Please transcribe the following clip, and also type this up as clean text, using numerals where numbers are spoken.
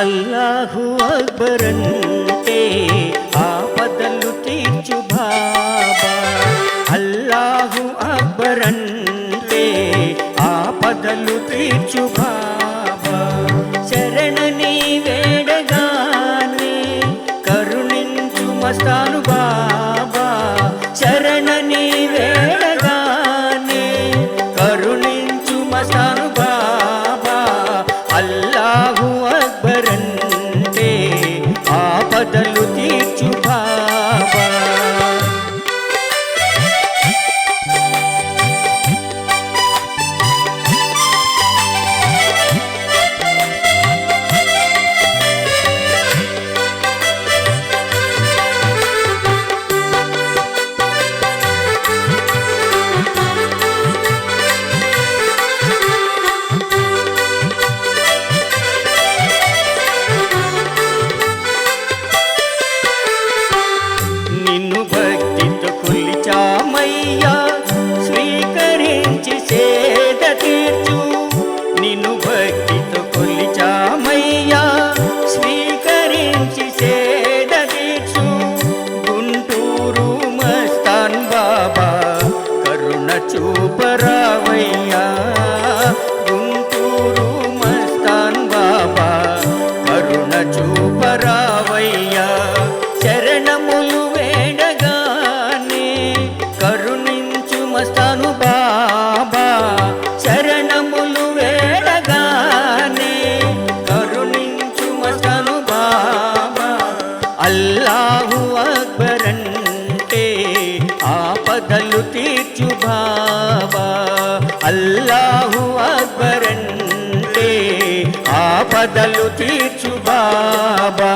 అల్లాహు అక్బర్ అంటే ఆపదలు తీర్చు బాబా. అల్లాహు అక్బర్ అంటే ఆపదలు తీర్చు బాబా. శరణని వేడగానే కరుణించు మస్తాను బాబా. శరణని వేడగానే కరుణించు మస్తాను బాబా. అల్లాహు అక్బర్ అంటే ఆపదలు తీర్చు బాబా. నిన్ను భక్తితో కొలిచామయ్యా, స్వీకరించి సేద తీర్చు. నిన్ను భక్తితో కొలిచామయ్యా, స్వీకరించి సేద తీర్చు. గుంటూరు మస్తాన్ బాబా కరుణ చూపరావయ్యా. గుంటూరు మస్తాన్ బాబా కరుణ చూపరావయ్యా. శరణములు వేడగానే కరుణించు మస్తాను బాబా. శరణములు వేడగానే కరుణించు మస్తాను బాబా. అల్లాహు అక్బర్ అంటే ఆపదలు తీర్చు బాబా. అల్లాహు అక్బర్ అంటే ఆపదలు తీర్చు బాబా.